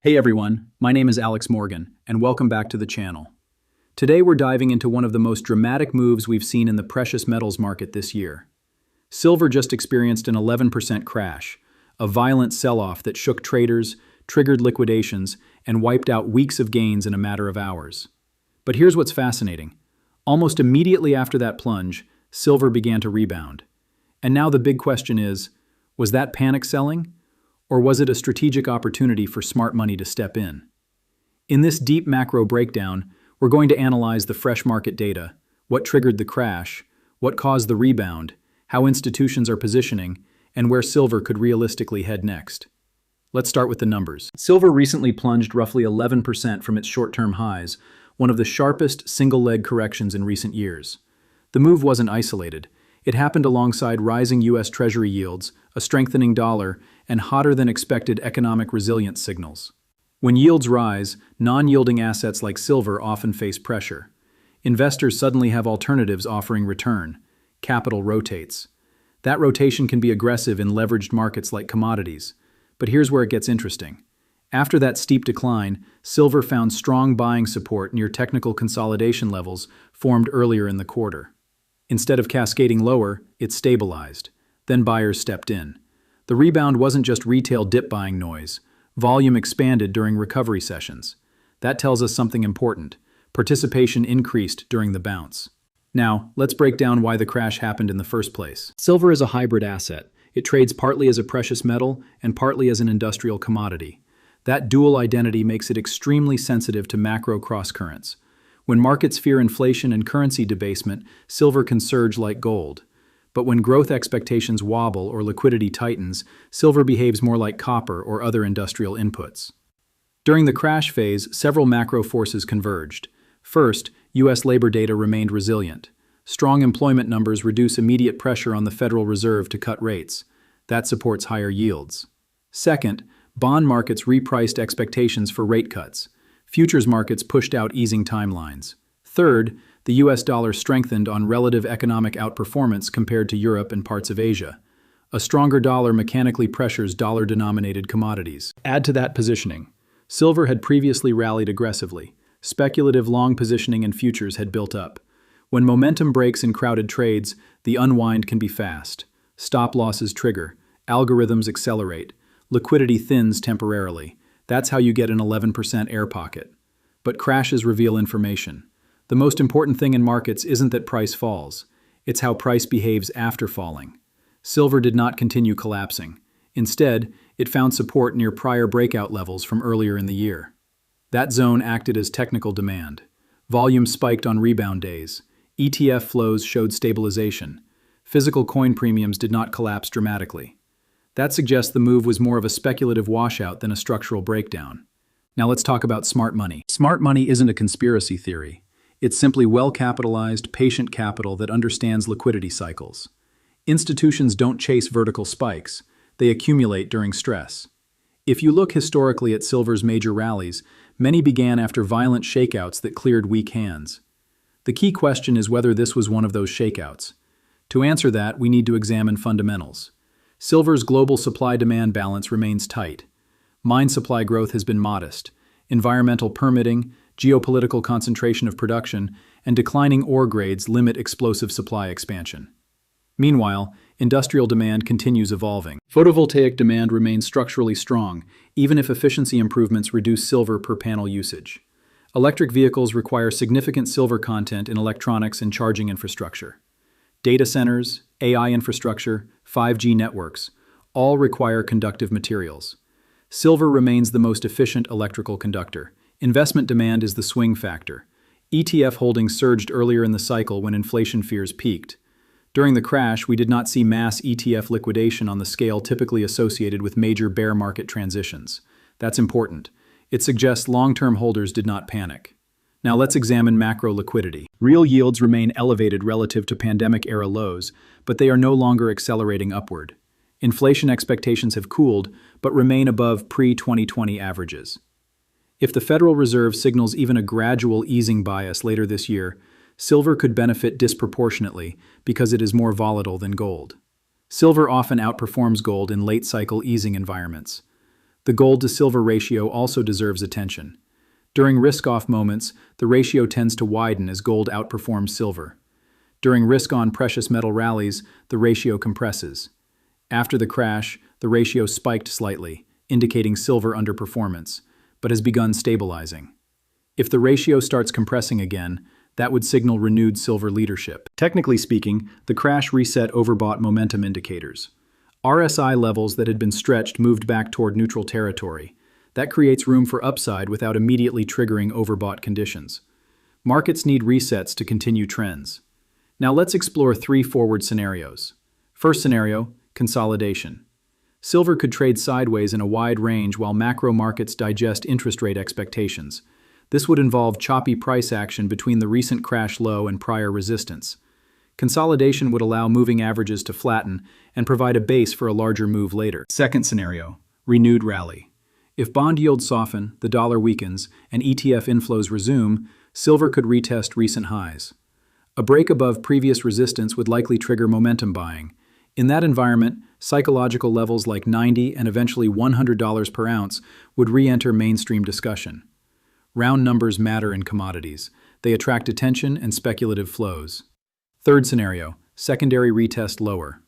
Hey everyone, my name is Alex Morgan, and welcome back to the channel. Today we're diving into one of the most dramatic moves we've seen in the precious metals market this year. Silver just experienced an 11% crash, a violent sell-off that shook traders, triggered liquidations, and wiped out weeks of gains in a matter of hours. But here's what's fascinating. Almost immediately after that plunge, silver began to rebound. And now the big question is, was that panic selling? Or was it a strategic opportunity for smart money to step in? In this deep macro breakdown, we're going to analyze the fresh market data, what triggered the crash, what caused the rebound, how institutions are positioning, and where silver could realistically head next. Let's start with the numbers. Silver recently plunged roughly 11% from its short-term highs, one of the sharpest single-leg corrections in recent years. The move wasn't isolated. It happened alongside rising U.S. Treasury yields, a strengthening dollar, and hotter-than-expected economic resilience signals. When yields rise, non-yielding assets like silver often face pressure. Investors suddenly have alternatives offering return. Capital rotates. That rotation can be aggressive in leveraged markets like commodities. But here's where it gets interesting. After that steep decline, silver found strong buying support near technical consolidation levels formed earlier in the quarter. Instead of cascading lower, it stabilized. Then buyers stepped in. The rebound wasn't just retail dip buying noise. Volume expanded during recovery sessions. That tells us something important. Participation increased during the bounce. Now, let's break down why the crash happened in the first place. Silver is a hybrid asset. It trades partly as a precious metal and partly as an industrial commodity. That dual identity makes it extremely sensitive to macro crosscurrents. When markets fear inflation and currency debasement, silver can surge like gold. But when growth expectations wobble or liquidity tightens, silver behaves more like copper or other industrial inputs. During the crash phase, several macro forces converged. First, U.S. labor data remained resilient. Strong employment numbers reduce immediate pressure on the Federal Reserve to cut rates. That supports higher yields. Second, bond markets repriced expectations for rate cuts. Futures markets pushed out easing timelines. Third, the U.S. dollar strengthened on relative economic outperformance compared to Europe and parts of Asia. A stronger dollar mechanically pressures dollar-denominated commodities. Add to that positioning. Silver had previously rallied aggressively. Speculative long positioning in futures had built up. When momentum breaks in crowded trades, the unwind can be fast. Stop losses trigger. Algorithms accelerate. Liquidity thins temporarily. That's how you get an 11% air pocket. But crashes reveal information. The most important thing in markets isn't that price falls. It's how price behaves after falling. Silver did not continue collapsing. Instead, it found support near prior breakout levels from earlier in the year. That zone acted as technical demand. Volume spiked on rebound days. ETF flows showed stabilization. Physical coin premiums did not collapse dramatically. That suggests the move was more of a speculative washout than a structural breakdown. Now let's talk about smart money. Smart money isn't a conspiracy theory. It's simply well-capitalized, patient capital that understands liquidity cycles. Institutions don't chase vertical spikes. They accumulate during stress. If you look historically at silver's major rallies, many began after violent shakeouts that cleared weak hands. The key question is whether this was one of those shakeouts. To answer that, we need to examine fundamentals. Silver's global supply-demand balance remains tight. Mine supply growth has been modest. Environmental permitting, geopolitical concentration of production, and declining ore grades limit explosive supply expansion. Meanwhile, industrial demand continues evolving. Photovoltaic demand remains structurally strong, even if efficiency improvements reduce silver per panel usage. Electric vehicles require significant silver content in electronics and charging infrastructure. Data centers, AI infrastructure, 5G networks, all require conductive materials. Silver remains the most efficient electrical conductor. Investment demand is the swing factor. ETF holdings surged earlier in the cycle when inflation fears peaked. During the crash, we did not see mass ETF liquidation on the scale typically associated with major bear market transitions. That's important. It suggests long-term holders did not panic. Now let's examine macro liquidity. Real yields remain elevated relative to pandemic-era lows, but they are no longer accelerating upward. Inflation expectations have cooled, but remain above pre-2020 averages. If the Federal Reserve signals even a gradual easing bias later this year, silver could benefit disproportionately because it is more volatile than gold. Silver often outperforms gold in late-cycle easing environments. The gold to silver ratio also deserves attention. During risk-off moments, the ratio tends to widen as gold outperforms silver. During risk-on precious metal rallies, the ratio compresses. After the crash, the ratio spiked slightly, indicating silver underperformance, but has begun stabilizing. If the ratio starts compressing again, that would signal renewed silver leadership. Technically speaking, the crash reset overbought momentum indicators. RSI levels that had been stretched moved back toward neutral territory. That creates room for upside without immediately triggering overbought conditions. Markets need resets to continue trends. Now let's explore 3 forward scenarios. First scenario, consolidation. Silver could trade sideways in a wide range while macro markets digest interest rate expectations. This would involve choppy price action between the recent crash low and prior resistance. Consolidation would allow moving averages to flatten and provide a base for a larger move later. Second scenario, renewed rally. If bond yields soften, the dollar weakens, and ETF inflows resume, silver could retest recent highs. A break above previous resistance would likely trigger momentum buying. In that environment, psychological levels like $90 and eventually $100 per ounce would re-enter mainstream discussion. Round numbers matter in commodities. They attract attention and speculative flows. Third scenario, secondary retest lower.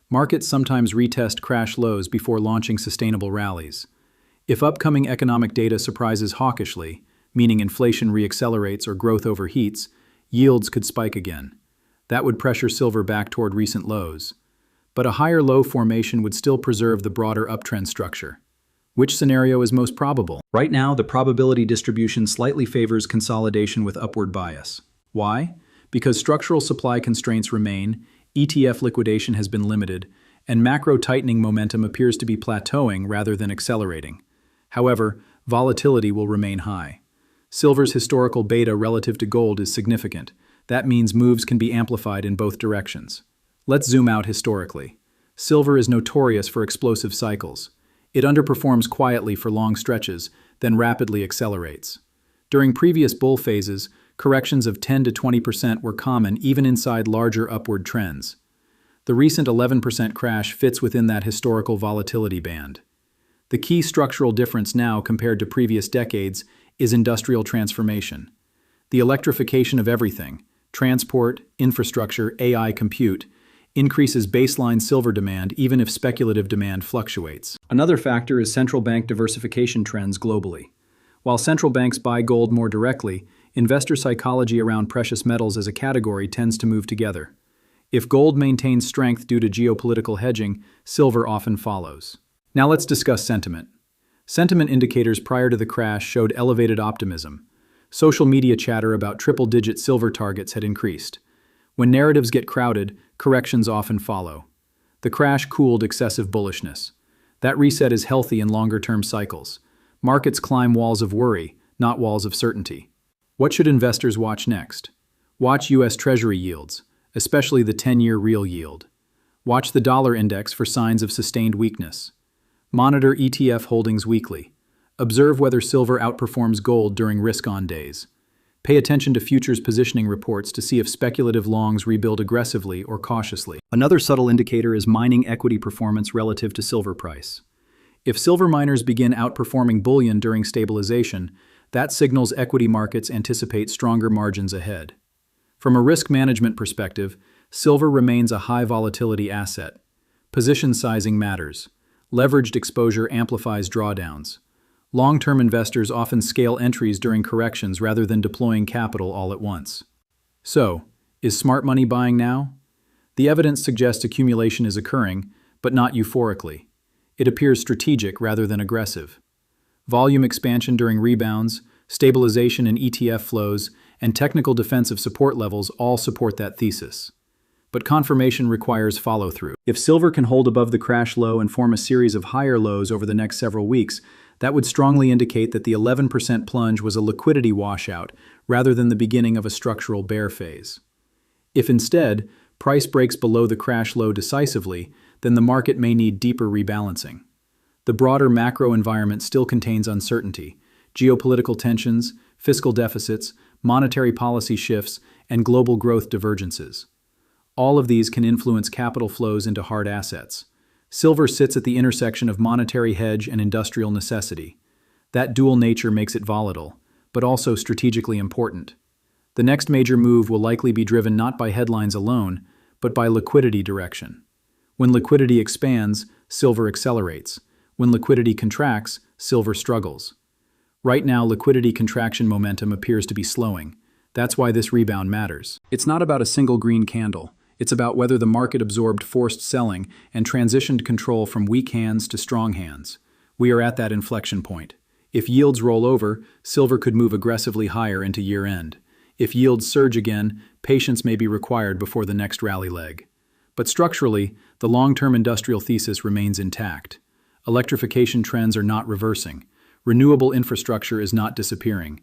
Markets sometimes retest crash lows before launching sustainable rallies. If upcoming economic data surprises hawkishly, meaning inflation reaccelerates or growth overheats, yields could spike again. That would pressure silver back toward recent lows. But a higher low formation would still preserve the broader uptrend structure. Which scenario is most probable? Right now, the probability distribution slightly favors consolidation with upward bias. Why? Because structural supply constraints remain, ETF liquidation has been limited, and macro tightening momentum appears to be plateauing rather than accelerating. However, volatility will remain high. Silver's historical beta relative to gold is significant. That means moves can be amplified in both directions. Let's zoom out historically. Silver is notorious for explosive cycles. It underperforms quietly for long stretches, then rapidly accelerates. During previous bull phases, corrections of 10 to 20% were common even inside larger upward trends. The recent 11% crash fits within that historical volatility band. The key structural difference now compared to previous decades is industrial transformation. The electrification of everything, transport, infrastructure, AI compute, increases baseline silver demand even if speculative demand fluctuates. Another factor is central bank diversification trends globally. While central banks buy gold more directly, investor psychology around precious metals as a category tends to move together. If gold maintains strength due to geopolitical hedging, silver often follows. Now let's discuss sentiment. Sentiment indicators prior to the crash showed elevated optimism. Social media chatter about triple-digit silver targets had increased. When narratives get crowded, corrections often follow. The crash cooled excessive bullishness. That reset is healthy in longer-term cycles. Markets climb walls of worry, not walls of certainty. What should investors watch next? Watch U.S. Treasury yields, especially the 10-year real yield. Watch the dollar index for signs of sustained weakness. Monitor ETF holdings weekly. Observe whether silver outperforms gold during risk-on days. Pay attention to futures positioning reports to see if speculative longs rebuild aggressively or cautiously. Another subtle indicator is mining equity performance relative to silver price. If silver miners begin outperforming bullion during stabilization, that signals equity markets anticipate stronger margins ahead. From a risk management perspective, silver remains a high volatility asset. Position sizing matters. Leveraged exposure amplifies drawdowns. Long-term investors often scale entries during corrections rather than deploying capital all at once. So, is smart money buying now? The evidence suggests accumulation is occurring, but not euphorically. It appears strategic rather than aggressive. Volume expansion during rebounds, stabilization in ETF flows, and technical defensive support levels all support that thesis. But confirmation requires follow-through. If silver can hold above the crash low and form a series of higher lows over the next several weeks, that would strongly indicate that the 11% plunge was a liquidity washout rather than the beginning of a structural bear phase. If instead, price breaks below the crash low decisively, then the market may need deeper rebalancing. The broader macro environment still contains uncertainty, geopolitical tensions, fiscal deficits, monetary policy shifts, and global growth divergences. All of these can influence capital flows into hard assets. Silver sits at the intersection of monetary hedge and industrial necessity. That dual nature makes it volatile, but also strategically important. The next major move will likely be driven not by headlines alone, but by liquidity direction. When liquidity expands, silver accelerates. When liquidity contracts, silver struggles. Right now, liquidity contraction momentum appears to be slowing. That's why this rebound matters. It's not about a single green candle. It's about whether the market absorbed forced selling and transitioned control from weak hands to strong hands. We are at that inflection point. If yields roll over, silver could move aggressively higher into year-end. If yields surge again, patience may be required before the next rally leg. But structurally, the long-term industrial thesis remains intact. Electrification trends are not reversing. Renewable infrastructure is not disappearing.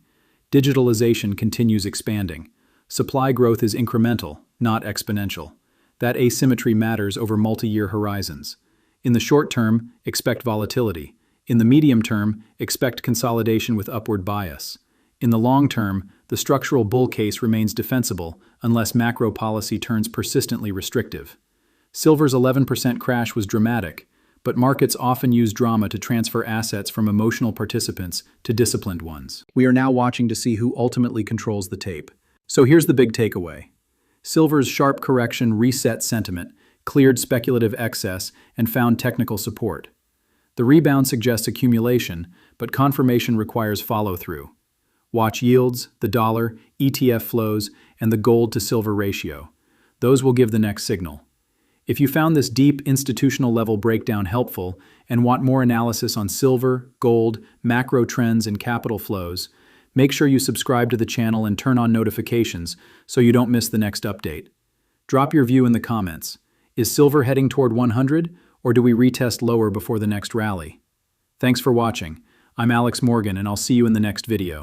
Digitalization continues expanding. Supply growth is incremental, not exponential. That asymmetry matters over multi-year horizons. In the short term, expect volatility. In the medium term, expect consolidation with upward bias. In the long term, the structural bull case remains defensible unless macro policy turns persistently restrictive. Silver's 11% crash was dramatic, but markets often use drama to transfer assets from emotional participants to disciplined ones. We are now watching to see who ultimately controls the tape. So here's the big takeaway. Silver's sharp correction reset sentiment, cleared speculative excess, and found technical support. The rebound suggests accumulation, but confirmation requires follow-through. Watch yields, the dollar, ETF flows, and the gold-to-silver ratio. Those will give the next signal. If you found this deep institutional-level breakdown helpful and want more analysis on silver, gold, macro trends, and capital flows, make sure you subscribe to the channel and turn on notifications so you don't miss the next update. Drop your view in the comments. Is silver heading toward 100, or do we retest lower before the next rally? Thanks for watching. I'm Alex Morgan, and I'll see you in the next video.